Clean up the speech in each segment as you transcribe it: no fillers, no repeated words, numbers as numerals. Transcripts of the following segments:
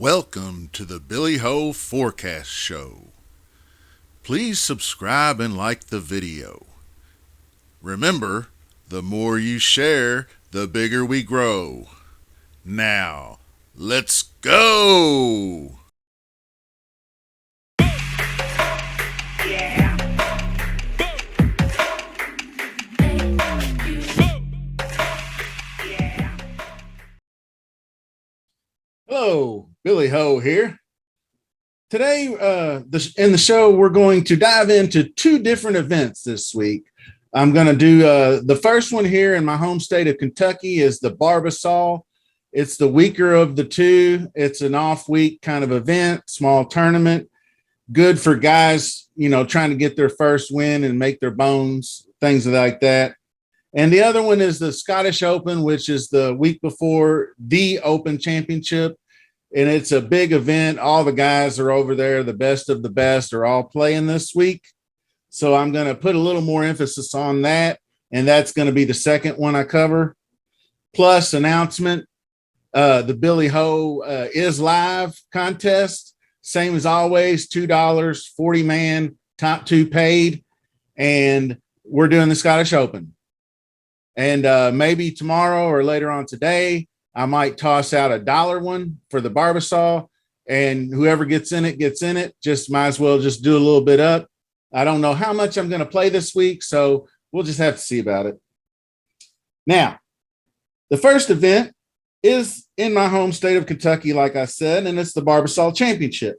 Welcome to the Billy Ho Forecast Show. Please subscribe and like the video. Remember, the more you share, the bigger we grow. Now, let's go! Hello, Billy Ho here. Today, in the show, we're going to dive into two different events this week. I'm going to do the first one here in my home state of Kentucky is the Barbasol. It's the weaker of the two. It's an off week kind of event, small tournament, good for guys, trying to get their first win and make their bones, things like that. And the other one is the Scottish Open, which is the week before the Open Championship. And it's a big event. All the guys are over there. The best of the best are all playing this week. So I'm going to put a little more emphasis on that. And that's going to be the second one I cover. Plus announcement, the Billy Ho is live contest. Same as always, $2, 40 man, top two paid. And we're doing the Scottish Open. And maybe tomorrow or later on today, I might toss out $1 one for the Barbasol, and whoever gets in it. Just might as well just do a little bit up. I don't know how much I'm going to play this week, so we'll just have to see about it. Now, the first event is in my home state of Kentucky, like I said, and it's the Barbasol Championship.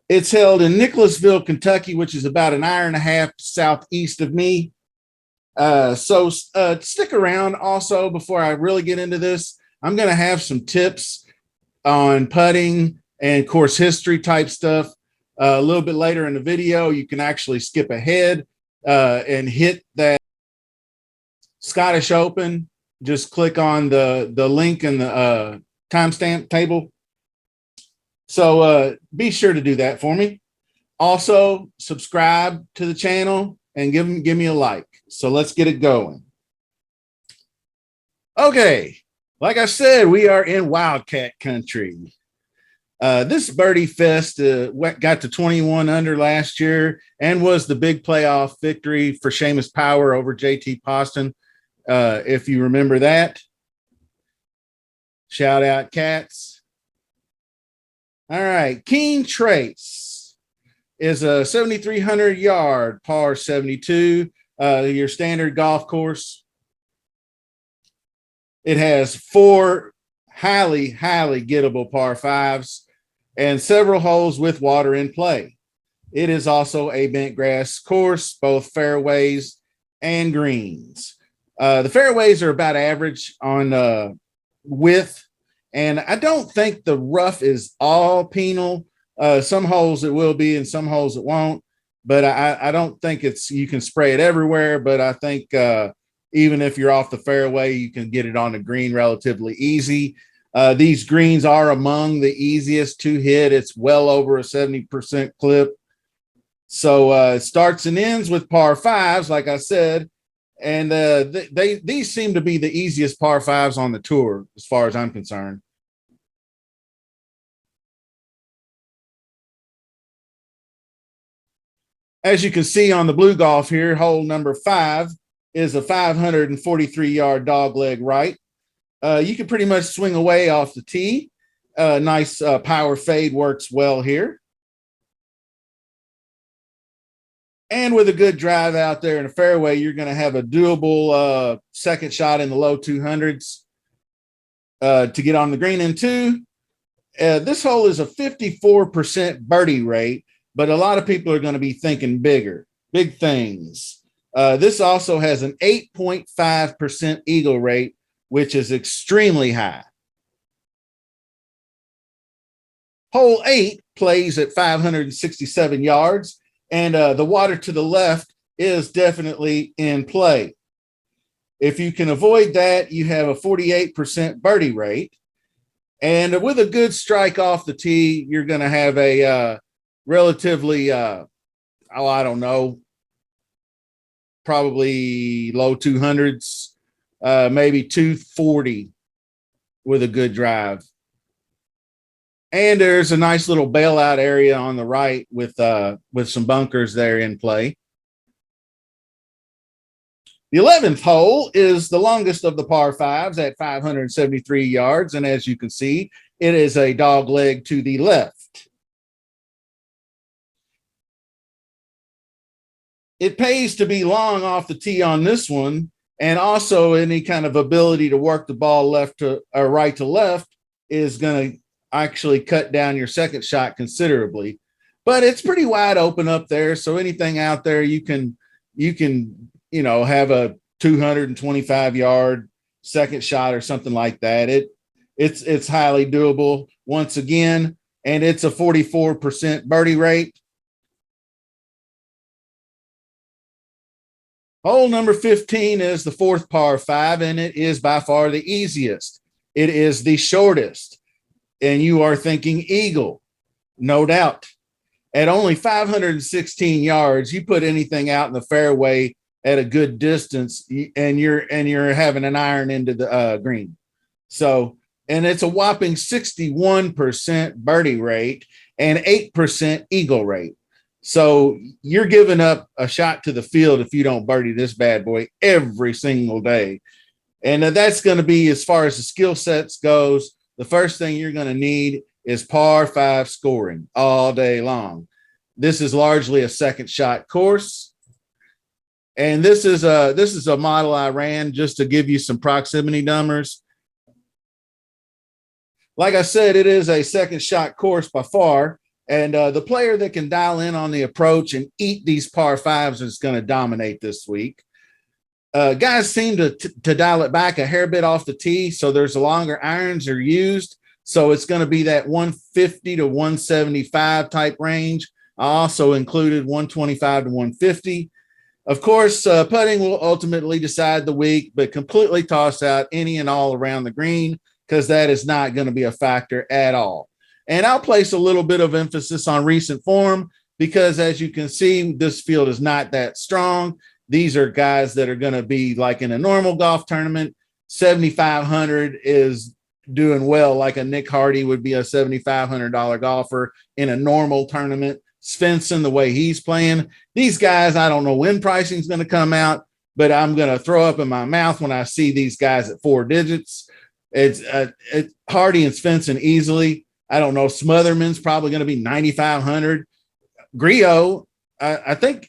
It's held in Nicholasville, Kentucky, which is about an hour and a half southeast of me. So stick around also before I really get into this. I'm going to have some tips on putting and course history type stuff. A little bit later in the video, you can actually skip ahead and hit that Scottish Open. Just click on the link in the timestamp table. So be sure to do that for me. Also, subscribe to the channel and give me a like. So let's get it going. Okay, like I said, we are in Wildcat country. This Birdie Fest got to 21 under last year and was the big playoff victory for Seamus Power over JT Poston, if you remember that. Shout out, Cats. All right, Keen Trace is a 7,300 yard par 72, your standard golf course. It has 4 highly gettable par 5s and several holes with water in play. It is also a bent grass course, both fairways and greens. The fairways are about average on width, and I don't think the rough is all penal. Some holes it will be and some holes it won't, but I don't think you can spray it everywhere, but I think even if you're off the fairway, you can get it on the green relatively easy. These greens are among the easiest to hit. It's well over a 70% clip. So it starts and ends with par 5s, like I said, and these seem to be the easiest par 5s on the tour as far as I'm concerned. As you can see on the blue golf here, hole number 5 is a 543 yard dog leg right. You can pretty much swing away off the tee. Nice power fade works well here. And with a good drive out there in the fairway, you're going to have a doable second shot in the low 200s to get on the green in 2. This hole is a 54% birdie rate, but a lot of people are going to be thinking big things. This also has an 8.5% eagle rate, which is extremely high. Hole 8 plays at 567 yards, and the water to the left is definitely in play. If you can avoid that, you have a 48% birdie rate. And with a good strike off the tee, you're going to have a relatively, I don't know, probably low 200s, maybe 240 with a good drive. And there's a nice little bailout area on the right with some bunkers there in play. The 11th hole is the longest of the par fives at 573 yards. And as you can see, it is a dog leg to the left. It pays to be long off the tee on this one. And also any kind of ability to work the ball left to or right to left is going to actually cut down your second shot considerably. But it's pretty wide open up there. So anything out there, you can have a 225-yard second shot or something like that. It's highly doable once again, and it's a 44% birdie rate. Hole number 15 is the fourth par five, and it is by far the easiest. It is the shortest, and you are thinking eagle, no doubt. At only 516 yards, you put anything out in the fairway at a good distance, and you're having an iron into the green. So, and it's a whopping 61% birdie rate and 8% eagle rate. So you're giving up a shot to the field if you don't birdie this bad boy every single day. And that's going to be, as far as the skill sets goes, the first thing you're going to need is par five scoring all day long. This is largely a second shot course. And this is a model I ran just to give you some proximity numbers. Like I said, it is a second shot course by far. And the player that can dial in on the approach and eat these par fives is going to dominate this week. Guys seem to dial it back a hair bit off the tee, so there's longer irons are used. So it's going to be that 150 to 175 type range. I also included 125 to 150. Of course, putting will ultimately decide the week, but completely toss out any and all around the green because that is not going to be a factor at all. And I'll place a little bit of emphasis on recent form because, as you can see, this field is not that strong. These are guys that are going to be like in a normal golf tournament. 7,500 is doing well, like a Nick Hardy would be a $7,500 golfer in a normal tournament. Svensson, the way he's playing, these guys, I don't know when pricing is going to come out, but I'm going to throw up in my mouth when I see these guys at four digits. It's Hardy and Svensson easily. I don't know. Smotherman's probably going to be 9,500. Griot, I think,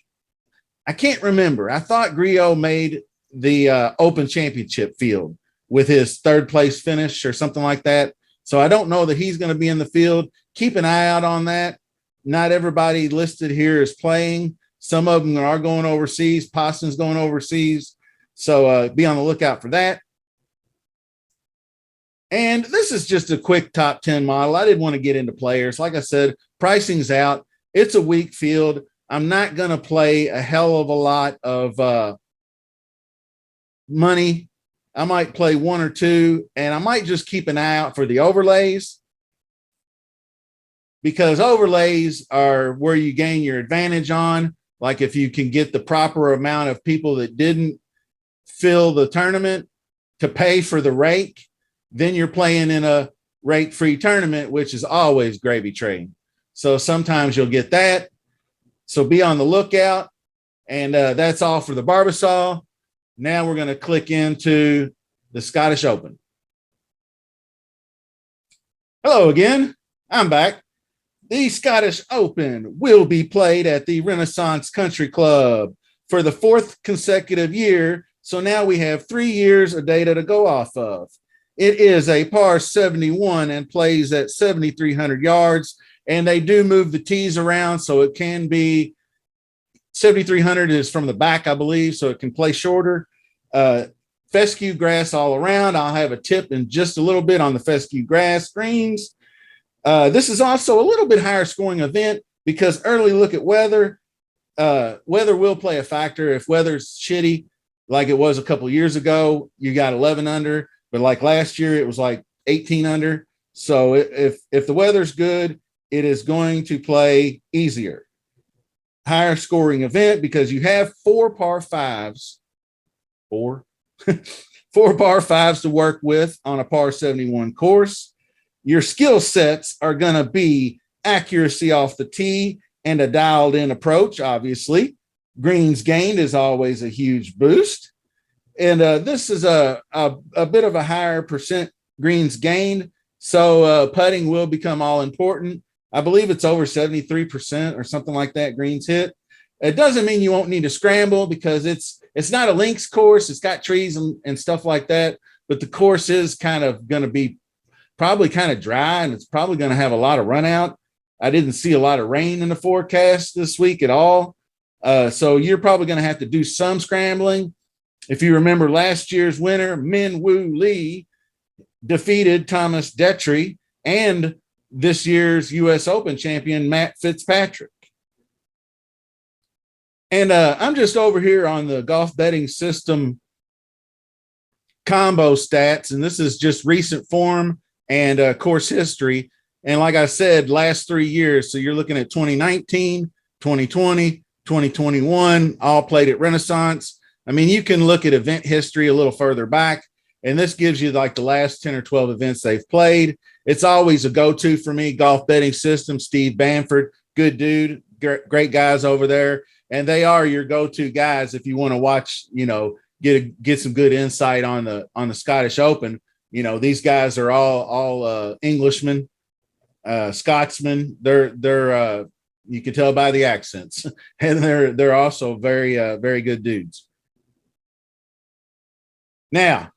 I can't remember. I thought Griot made the Open Championship field with his third place finish or something like that. So I don't know that he's going to be in the field. Keep an eye out on that. Not everybody listed here is playing. Some of them are going overseas. Poston's going overseas. So be on the lookout for that. And this is just a quick top 10 model. I didn't want to get into players. Like I said, pricing's out. It's a weak field. I'm not going to play a hell of a lot of money. I might play one or two, and I might just keep an eye out for the overlays, because overlays are where you gain your advantage on. Like if you can get the proper amount of people that didn't fill the tournament to pay for the rake, then you're playing in a rake-free tournament, which is always gravy train. So sometimes you'll get that. So be on the lookout. And that's all for the Barbasol. Now we're going to click into the Scottish Open. Hello again. I'm back. The Scottish Open will be played at the Renaissance Country Club for the fourth consecutive year. So now we have 3 years of data to go off of. It is a par 71 and plays at 7,300 yards. And they do move the tees around, so it can be 7,300 is from the back, I believe, so it can play shorter. Fescue grass all around. I'll have a tip in just a little bit on the fescue grass greens. This is also a little bit higher scoring event because early look at weather. Weather will play a factor. If weather's shitty, like it was a couple years ago, you got 11 under. But like last year, it was like 18 under. So if the weather's good, it is going to play easier. Higher scoring event because you have four par fives to work with on a par 71 course. your skill sets are going to be accuracy off the tee and a dialed in approach, obviously. Greens gained is always a huge boost. And this is a bit of a higher percent greens gained. So putting will become all important. I believe it's over 73% or something like that, greens hit. It doesn't mean you won't need to scramble because it's not a links course. It's got trees and stuff like that. But the course is kind of going to be probably kind of dry, and it's probably going to have a lot of run out. I didn't see a lot of rain in the forecast this week at all. So you're probably going to have to do some scrambling. If you remember last year's winner, Min Woo Lee, defeated Thomas Detry and this year's U.S. Open champion, Matt Fitzpatrick. And I'm just over here on the golf betting system combo stats, and this is just recent form and course history. And like I said, last 3 years. So you're looking at 2019, 2020, 2021, all played at Renaissance. I mean, you can look at event history a little further back, and this gives you like the last 10 or 12 events they've played. It's always a go-to for me, golf betting system. Steve Bamford, good dude, great guys over there. And they are your go-to guys if you want to watch, get some good insight on the Scottish Open. These guys are all Englishmen, Scotsmen. They're you can tell by the accents, and they're also very very good dudes. Now,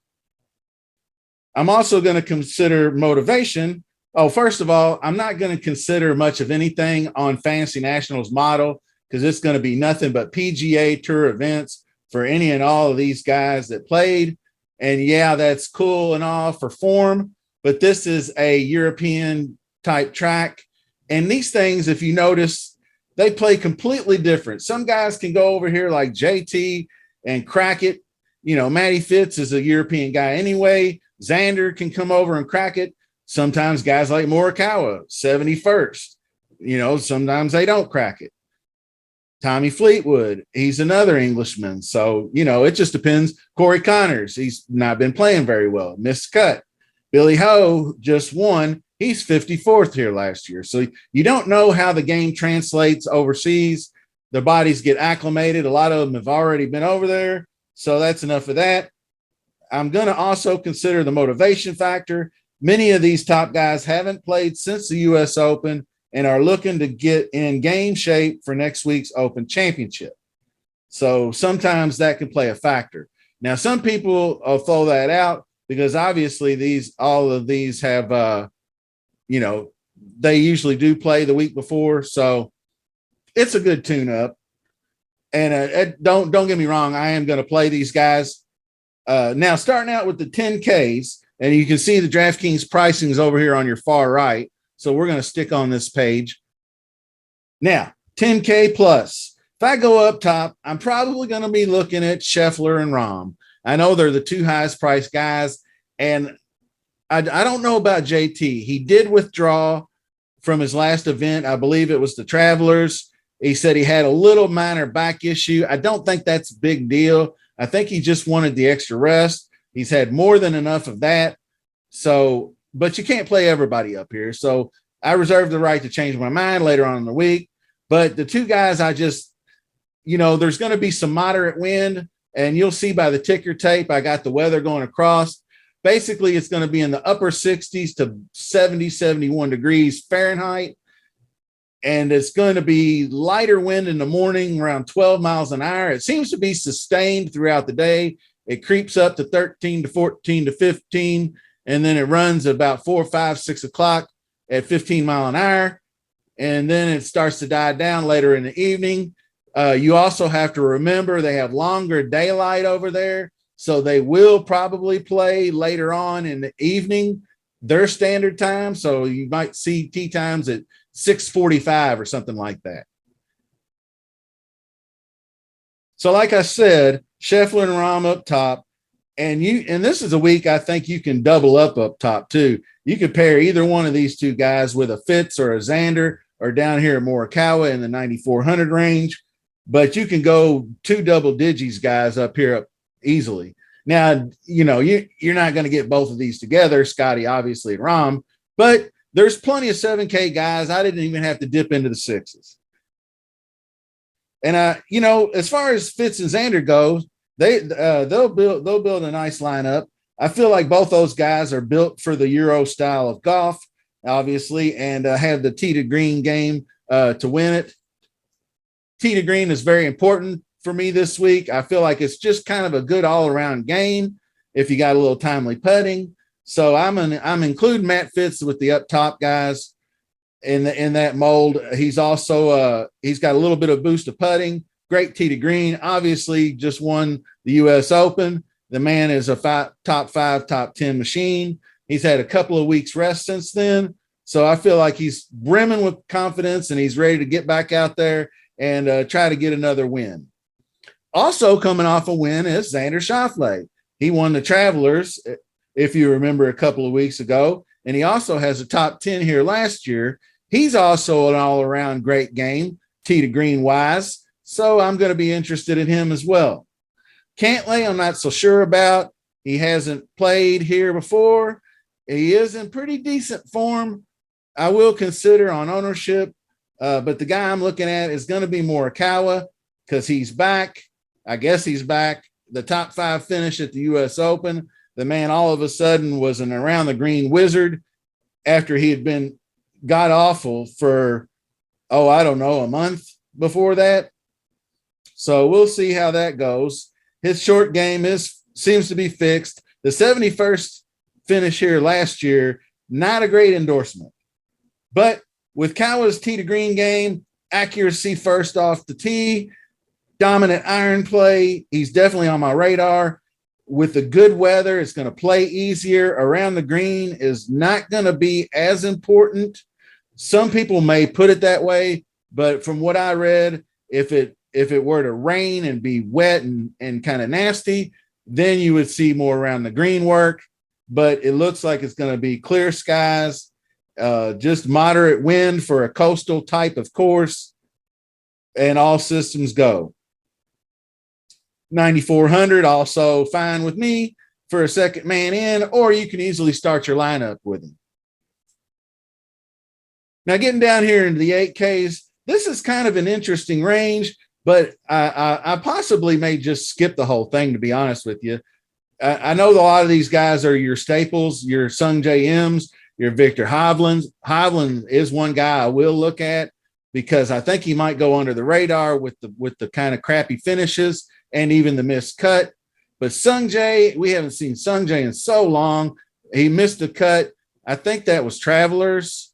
I'm also going to consider motivation. Oh, first of all, I'm not going to consider much of anything on Fantasy Nationals model because it's going to be nothing but PGA Tour events for any and all of these guys that played. And yeah, that's cool and all for form, but this is a European type track. And these things, if you notice, they play completely different. Some guys can go over here like JT and crack it. Matty Fitz is a European guy anyway. Xander can come over and crack it. Sometimes guys like Morikawa, 71st, sometimes they don't crack it. Tommy Fleetwood, he's another Englishman. So, it just depends. Corey Connors, he's not been playing very well. Missed cut. Billy Ho just won. He's 54th here last year. So you don't know how the game translates overseas. Their bodies get acclimated. A lot of them have already been over there. So that's enough of that. I'm going to also consider the motivation factor. Many of these top guys haven't played since the U.S. Open and are looking to get in game shape for next week's Open Championship. So sometimes that can play a factor. Now, some people will throw that out because obviously all of these have, they usually do play the week before. So it's a good tune-up. And don't get me wrong, I am going to play these guys. Now, starting out with the 10Ks, and you can see the DraftKings pricings over here on your far right. So we're going to stick on this page. Now, 10K plus. If I go up top, I'm probably going to be looking at Scheffler and Rahm. I know they're the two highest priced guys, and I don't know about JT. He did withdraw from his last event. I believe it was the Travelers. He said he had a little minor back issue. I don't think that's a big deal. I think he just wanted the extra rest. He's had more than enough of that. So, but you can't play everybody up here. So I reserve the right to change my mind later on in the week. But the two guys, I just, there's going to be some moderate wind, and you'll see by the ticker tape, I got the weather going across. Basically, it's going to be in the upper 60s to 70, 71 degrees Fahrenheit. And it's going to be lighter wind in the morning, around 12 miles an hour. It seems to be sustained throughout the day. It creeps up to 13 to 14 to 15, and then it runs about 4, 5, 6 o'clock at 15 mile an hour. And then it starts to die down later in the evening. You also have to remember they have longer daylight over there, so they will probably play later on in the evening, their standard time. So you might see tee times at 6:45 or something like that. So like I said, Scheffler and Rahm up top, and this is a week I think you can double up top too. You could pair either one of these two guys with a Fitz or a Xander, or down here at Morikawa in the 9,400 range, but you can go two double digits guys up here up easily. Now, you're not going to get both of these together, Scotty obviously and Rahm, But there's plenty of 7K guys. I didn't even have to dip into the sixes. And as far as Fitz and Xander goes, they'll build a nice lineup. I feel like both those guys are built for the Euro style of golf, obviously, and have the tee to green game to win it. Tee to green is very important for me this week. I feel like it's just kind of a good all around game if you got a little timely putting. So I'm including Matt Fitz with the up top guys in that mold. He's also he's got a little bit of boost of putting. Great tee to green. Obviously, just won the U.S. Open. The man is a top 5, top 10 machine. He's had a couple of weeks rest since then. So I feel like he's brimming with confidence and he's ready to get back out there and try to get another win. Also coming off a win is Xander Schauffele. He won the Travelers, if you remember, a couple of weeks ago. And he also has a top 10 here last year. He's also an all-around great game, tee to green wise. So I'm going to be interested in him as well. Cantlay, I'm not so sure about. He hasn't played here before. He is in pretty decent form. I will consider on ownership, but the guy I'm looking at is going to be Morikawa because he's back. I guess he's back. The top 5 finish at the U.S. Open. The man all of a sudden was an around the green wizard after he had been god awful for, I don't know, a month before that. So we'll see how that goes. His short game seems to be fixed. The 71st finish here last year, not a great endorsement. But with Kawa's tee to green game, accuracy first off the tee, dominant iron play, he's definitely on my radar. With the good weather, it's going to play easier. Around the green is not going to be as important. Some people may put it that way, but from what I read, if it were to rain and be wet and kind of nasty, then you would see more around the green work. But it looks like it's going to be clear skies, just moderate wind for a coastal type of course, and all systems go. 9,400 also fine with me for a second man in, or you can easily start your lineup with him. Now getting down here into the 8Ks, this is kind of an interesting range, but I possibly may just skip the whole thing, to be honest with you. I know a lot of these guys are your staples, your Sung J M's, your Victor Hovland. Hovland is one guy I will look at because I think he might go under the radar with the kind of crappy finishes and even the missed cut. But Sung J, we haven't seen Sung J in so long. He missed the cut. I think that was Travelers.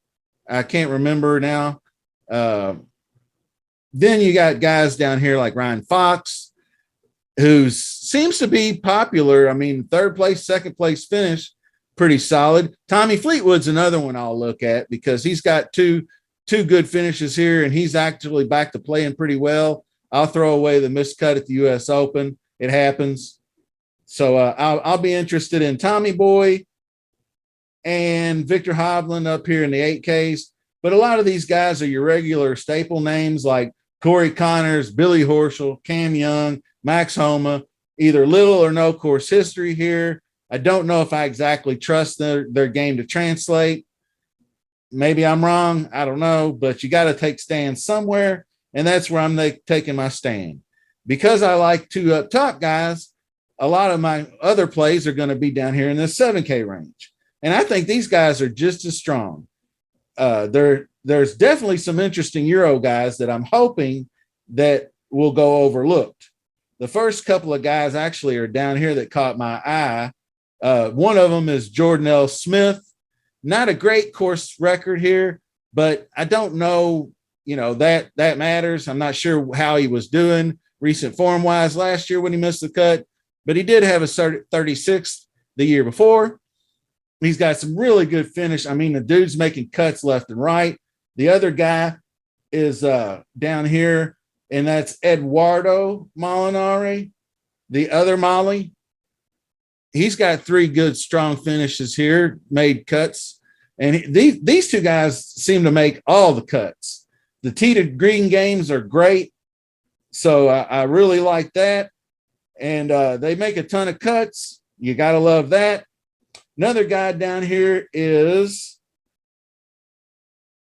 I can't remember now. Then you got guys down here like Ryan Fox, who seems to be popular. I mean, third place, second place finish, pretty solid. Tommy Fleetwood's another one I'll look at because he's got two good finishes here, and he's actually back to playing pretty well. I'll throw away the miscut at the U.S. Open. It happens. So I'll be interested in Tommy Boy and Victor Hovland up here in the 8Ks. But a lot of these guys are your regular staple names like Corey Connors, Billy Horschel, Cam Young, Max Homa, either little or no course history here. I don't know if I exactly trust their game to translate. Maybe I'm wrong. I don't know. But you got to take stands somewhere. And that's where I'm taking my stand. Because I like 2 up top guys, a lot of my other plays are going to be down here in the 7K range. And I think these guys are just as strong. There's definitely some interesting Euro guys that I'm hoping that will go overlooked. The first couple of guys actually are down here that caught my eye. One of them is Jordan L. Smith. Not a great course record here, but I don't know, that matters. I'm not sure how he was doing recent form-wise last year when he missed the cut, but he did have a 36th the year before. He's got some really good finish. I mean, the dude's making cuts left and right. The other guy is down here, and that's Eduardo Molinari, the other Molly. He's got 3 good, strong finishes here, made cuts. And these 2 guys seem to make all the cuts. The tee to green games are great. So I really like that. And they make a ton of cuts. You got to love that. Another guy down here is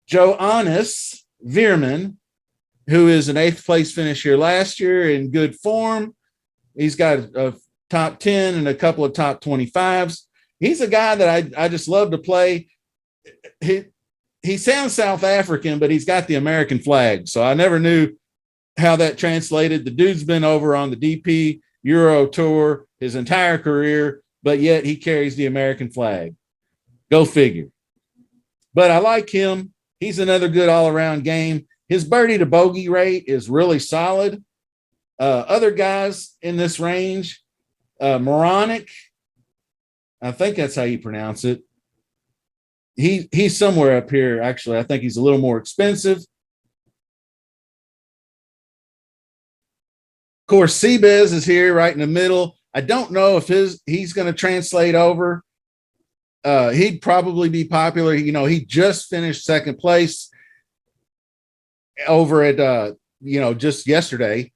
Johannes Veerman, who is an 8th place finish here last year in good form. He's got a top 10 and a couple of top 25s. He's a guy that I just love to play. He sounds South African, but he's got the American flag. So I never knew how that translated. The dude's been over on the DP Euro Tour his entire career, but yet he carries the American flag. Go figure. But I like him. He's another good all-around game. His birdie to bogey rate is really solid. Other guys in this range, Moronic, I think that's how you pronounce it. He's somewhere up here, actually. I think he's a little more expensive. Of course, Seabez is here right in the middle. I don't know if he's going to translate over. He'd probably be popular. You know, he just finished second place over at, just yesterday.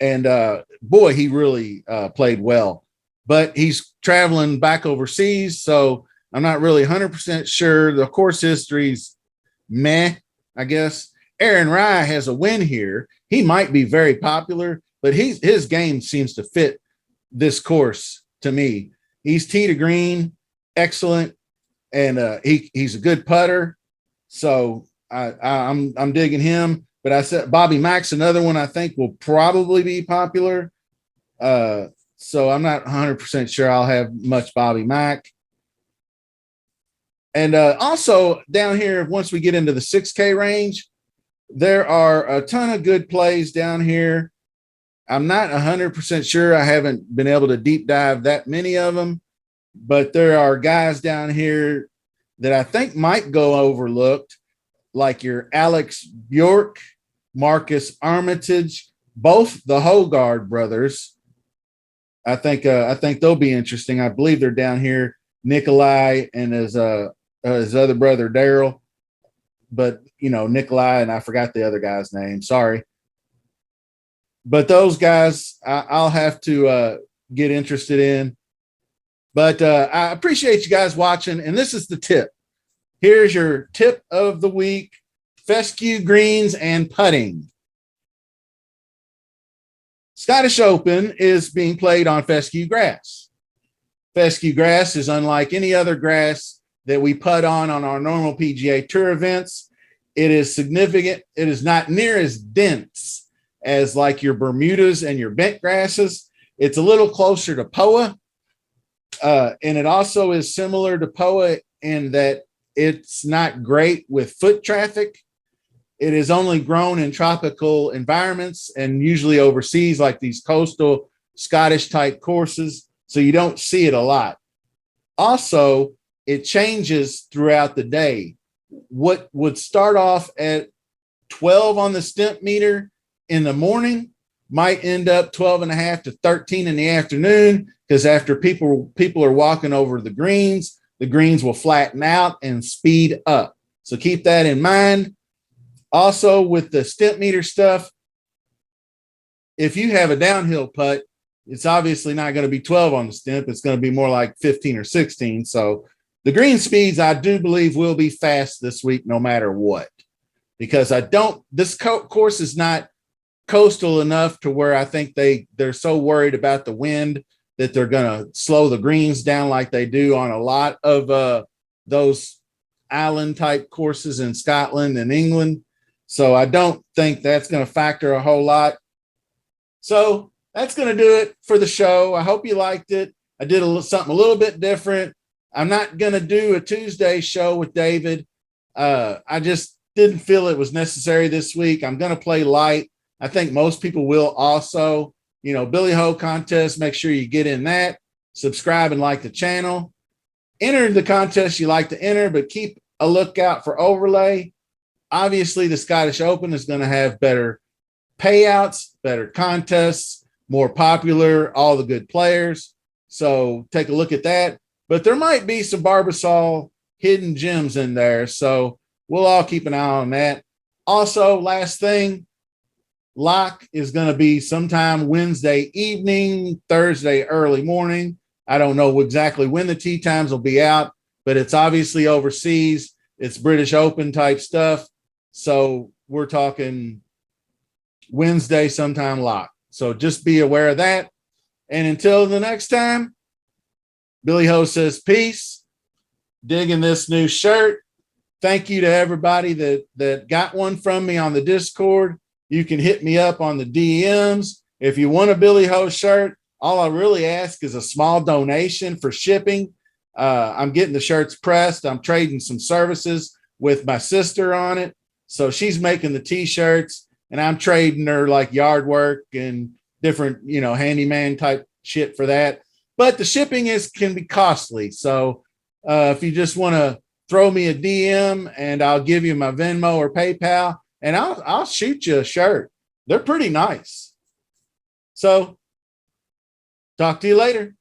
And boy, he really played well. But he's traveling back overseas, so I'm not really 100% sure. The course history's meh, I guess. Aaron Rye has a win here. He might be very popular, but his game seems to fit this course to me. He's tee to green, excellent, and he's a good putter. So I'm digging him. But I said Bobby Mack's another one I think will probably be popular. So I'm not 100% sure I'll have much Bobby Mack. And also down here, once we get into the 6K range, there are a ton of good plays down here. I'm not 100% sure. I haven't been able to deep dive that many of them, but there are guys down here that I think might go overlooked, like your Alex Bjork, Marcus Armitage, both the Hogard brothers. I think they'll be interesting. I believe they're down here, Nikolai and his other brother Daryl. But Nikolai, and I forgot the other guy's name. Sorry. But those guys, I'll have to get interested in. But I appreciate you guys watching. And this is the tip. Here's your tip of the week: fescue greens and putting. Scottish Open is being played on fescue grass. Fescue grass is unlike any other grass that we putt on our normal PGA Tour events. It is significant. It is not near as dense as like your Bermudas and your bent grasses. It's a little closer to POA. And it also is similar to POA in that it's not great with foot traffic. It is only grown in tropical environments and usually overseas, like these coastal Scottish type courses. So you don't see it a lot. Also, it changes throughout the day. What would start off at 12 on the stimp meter in the morning might end up 12 and a half to 13 in the afternoon, because after people are walking over the greens will flatten out and speed up. So keep that in mind. Also, with the stimp meter stuff, if you have a downhill putt, it's obviously not going to be 12 on the stimp. It's going to be more like 15 or 16. So the green speeds, I do believe, will be fast this week, no matter what, because this course is not coastal enough to where I think they're so worried about the wind that they're going to slow the greens down like they do on a lot of those island type courses in Scotland and England. So I don't think that's going to factor a whole lot. So that's going to do it for the show. I hope you liked it. I did something a little bit different. I'm not going to do a Tuesday show with David. I just didn't feel it was necessary this week. I'm going to play light. I think most people will also. Billy Ho contest, make sure you get in that. Subscribe and like the channel. Enter the contest you like to enter, but keep a lookout for overlay. Obviously, the Scottish Open is going to have better payouts, better contests, more popular, all the good players. So take a look at that. But there might be some Barbasol hidden gems in there. So we'll all keep an eye on that. Also, last thing, lock is going to be sometime Wednesday evening, Thursday early morning. I don't know exactly when the tee times will be out, but it's obviously overseas. It's British Open type stuff. So we're talking Wednesday sometime lock. So just be aware of that. And until the next time, Billy Ho says peace. Digging this new shirt. Thank you to everybody that got one from me on the Discord. You can hit me up on the DMs. If you want a Billy Ho shirt, all I really ask is a small donation for shipping. I'm getting the shirts pressed. I'm trading some services with my sister on it. So she's making the t-shirts and I'm trading her like yard work and different, handyman type shit for that. But the shipping can be costly. So if you just want to throw me a DM and I'll give you my Venmo or PayPal and I'll shoot you a shirt. They're pretty nice. So talk to you later.